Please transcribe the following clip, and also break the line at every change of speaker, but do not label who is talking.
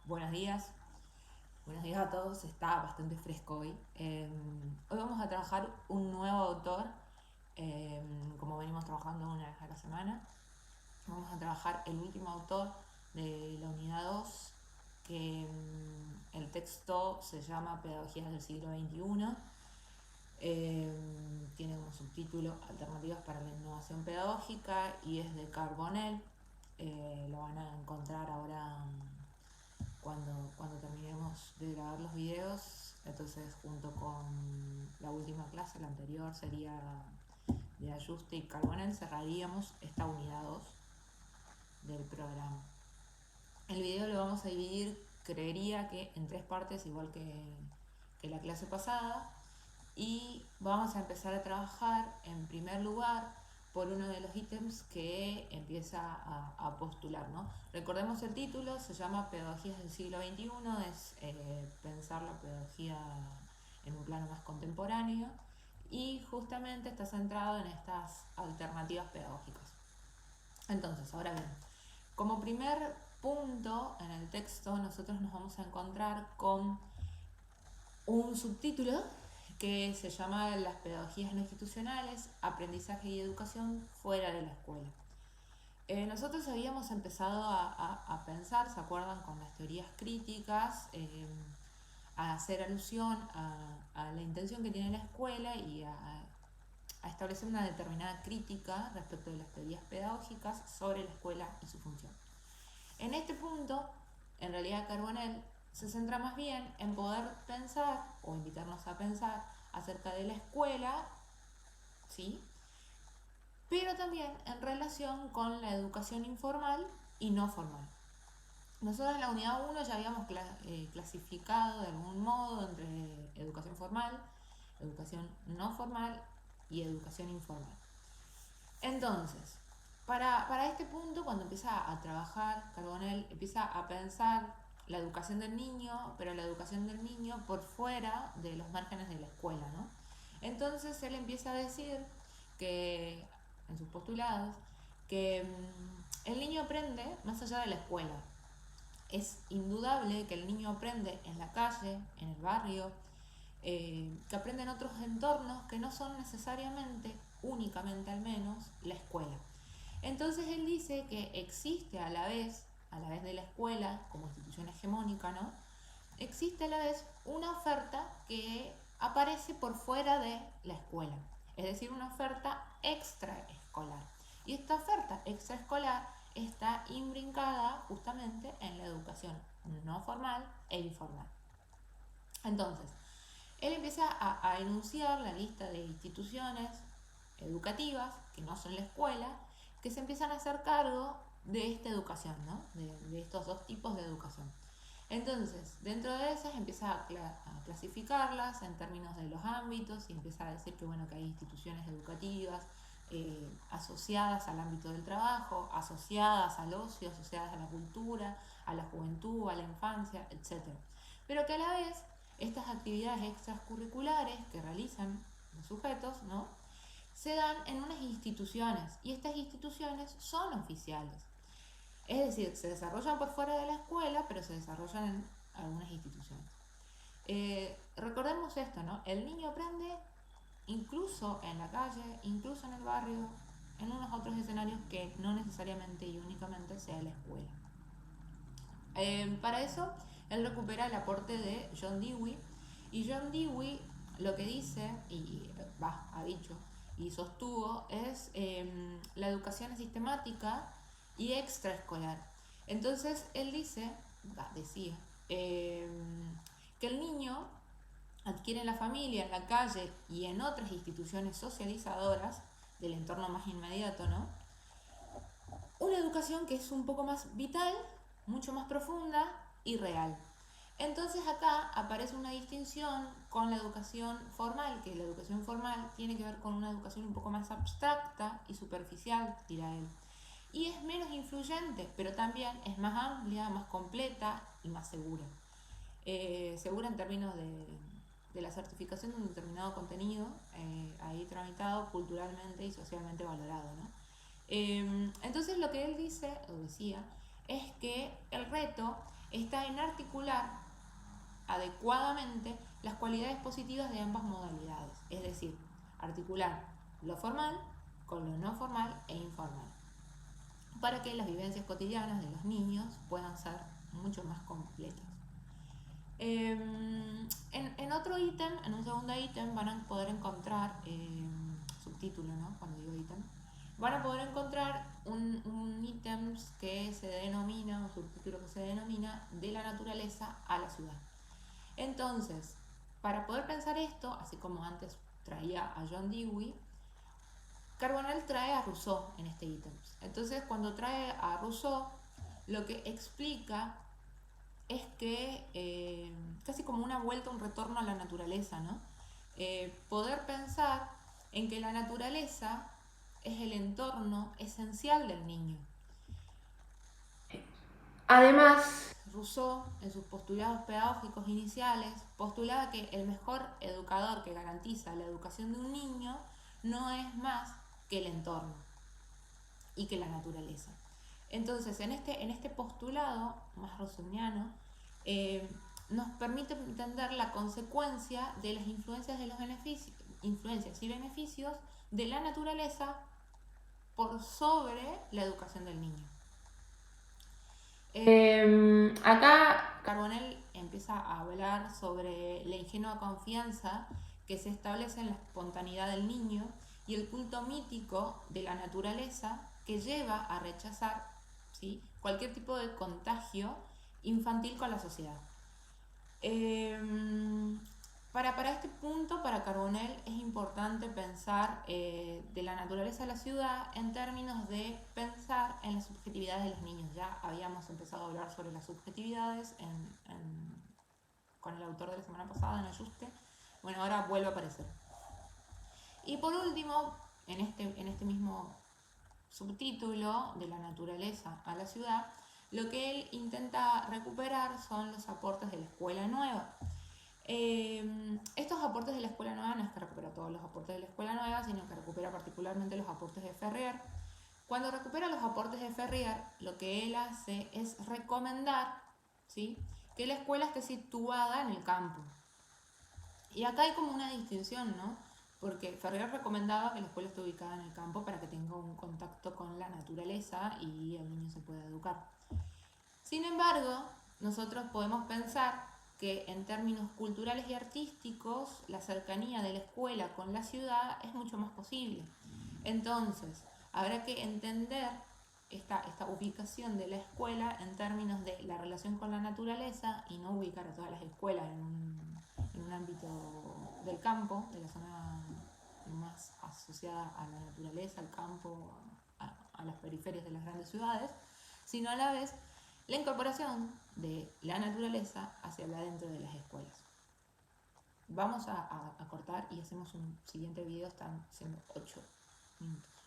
Buenos días, buenos días a todos, está bastante fresco hoy. Hoy vamos a trabajar un nuevo autor, como venimos trabajando una vez a la semana. Vamos a trabajar el último autor de la unidad 2, que el texto se llama Pedagogías del siglo XXI. Tiene como subtítulo Alternativas para la innovación pedagógica y es de Carbonell. Lo van a encontrar ahora cuando terminemos de grabar los videos. Entonces, junto con la última clase, la anterior sería de ajuste y Carbonell, cerraríamos esta unidad 2 del programa. El video lo vamos a dividir, creería que en 3 partes, igual que la clase pasada. Y vamos a empezar a trabajar en primer lugar por uno de los ítems que empieza a postular, ¿no? Recordemos el título, se llama Pedagogías del siglo XXI, es pensar la pedagogía en un plano más contemporáneo y justamente está centrado en estas alternativas pedagógicas. Entonces, ahora bien, como primer punto en el texto nosotros nos vamos a encontrar con un subtítulo que se llama Las pedagogías no institucionales, aprendizaje y educación fuera de la escuela. Nosotros habíamos empezado a pensar, ¿se acuerdan? Con las teorías críticas, a hacer alusión a la intención que tiene la escuela y a establecer una determinada crítica respecto de las teorías pedagógicas sobre la escuela y su función. En este punto, en realidad Carbonell se centra más bien en poder pensar o invitarnos a pensar acerca de la escuela, ¿sí? Pero también en relación con la educación informal y no formal. Nosotros en la unidad 1 ya habíamos clasificado de algún modo entre educación formal, educación no formal y educación informal. Entonces, para este punto, cuando empieza a trabajar Carbonell, empieza a pensar la educación del niño, pero la educación del niño por fuera de los márgenes de la escuela, ¿no? Entonces él empieza a decir que, en sus postulados, que el niño aprende más allá de la escuela. Es indudable que el niño aprende en la calle, en el barrio, que aprende en otros entornos que no son necesariamente, únicamente al menos, la escuela. Entonces él dice que existe a la vez de la escuela como institución hegemónica, ¿no? Existe a la vez una oferta que aparece por fuera de la escuela, es decir, una oferta extraescolar. Y esta oferta extraescolar está imbrincada justamente en la educación no formal e informal. Entonces, él empieza a enunciar la lista de instituciones educativas, que no son la escuela, que se empiezan a hacer cargo de esta educación, ¿no? De estos dos tipos de educación. Entonces, dentro de esas empieza a clasificarlas en términos de los ámbitos y empieza a decir que, bueno, que hay instituciones educativas asociadas al ámbito del trabajo, asociadas al ocio, asociadas a la cultura, a la juventud, a la infancia, etc. Pero que a la vez estas actividades extracurriculares que realizan los sujetos, ¿no?, se dan en unas instituciones y estas instituciones son oficiales. Es decir, se desarrollan por fuera de la escuela, pero se desarrollan en algunas instituciones. Recordemos esto, ¿no? El niño aprende incluso en la calle, incluso en el barrio, en unos otros escenarios que no necesariamente y únicamente sea la escuela. Para eso, él recupera el aporte de John Dewey, y John Dewey lo que dice, y ha dicho y sostuvo, es la educación es sistemática y extraescolar. Entonces, él decía, que el niño adquiere en la familia, en la calle y en otras instituciones socializadoras del entorno más inmediato, ¿no?, una educación que es un poco más vital, mucho más profunda y real. Entonces acá aparece una distinción con la educación formal, que la educación formal tiene que ver con una educación un poco más abstracta y superficial, dirá él. Y es menos influyente, pero también es más amplia, más completa y más segura. Segura en términos de la certificación de un determinado contenido, ahí tramitado culturalmente y socialmente valorado, ¿no? Entonces lo que él dice, o decía, es que el reto está en articular adecuadamente las cualidades positivas de ambas modalidades, es decir, articular lo formal con lo no formal e informal, para que las vivencias cotidianas de los niños puedan ser mucho más completas. En otro ítem, en un segundo ítem, van a poder encontrar, subtítulo, ¿no? Cuando digo ítem, van a poder encontrar un ítem que se denomina, un subtítulo que se denomina de la naturaleza a la ciudad. Entonces, para poder pensar esto, así como antes traía a John Dewey, Carbonell trae a Rousseau en este ítem. Entonces, cuando trae a Rousseau, lo que explica es que, casi como una vuelta, un retorno a la naturaleza, ¿no? Poder pensar en que la naturaleza es el entorno esencial del niño. Además, Rousseau, en sus postulados pedagógicos iniciales, postulaba que el mejor educador que garantiza la educación de un niño no es más que el entorno y que la naturaleza. Entonces, en este postulado más rousseauiano, nos permite entender la consecuencia de las influencias y beneficios de la naturaleza por sobre la educación del niño. Acá Carbonell empieza a hablar sobre la ingenua confianza que se establece en la espontaneidad del niño y el culto mítico de la naturaleza que lleva a rechazar, ¿sí?, cualquier tipo de contagio infantil con la sociedad. Para este punto, para Carbonell, es importante pensar de la naturaleza de la ciudad en términos de pensar en las subjetividades de los niños. Ya habíamos empezado a hablar sobre las subjetividades con el autor de la semana pasada, en Ayuste. Bueno, ahora vuelve a aparecer. Y por último, en este mismo subtítulo, de la naturaleza a la ciudad, lo que él intenta recuperar son los aportes de la escuela nueva. Estos aportes de la escuela nueva no es que recupera todos los aportes de la escuela nueva, sino que recupera particularmente los aportes de Ferrier. Cuando recupera los aportes de Ferrier, lo que él hace es recomendar, ¿sí?, que la escuela esté situada en el campo. Y acá hay como una distinción, ¿no? Porque Ferrier recomendaba que la escuela esté ubicada en el campo para que tenga un contacto con la naturaleza y el niño se pueda educar. Sin embargo, nosotros podemos pensar que en términos culturales y artísticos, la cercanía de la escuela con la ciudad es mucho más posible. Entonces, habrá que entender esta ubicación de la escuela en términos de la relación con la naturaleza y no ubicar a todas las escuelas en un ámbito del campo, de la zona más asociada a la naturaleza, al campo, a las periferias de las grandes ciudades, sino a la vez la incorporación de la naturaleza hacia adentro de las escuelas. Vamos a cortar y hacemos un siguiente video, están siendo 8 minutos.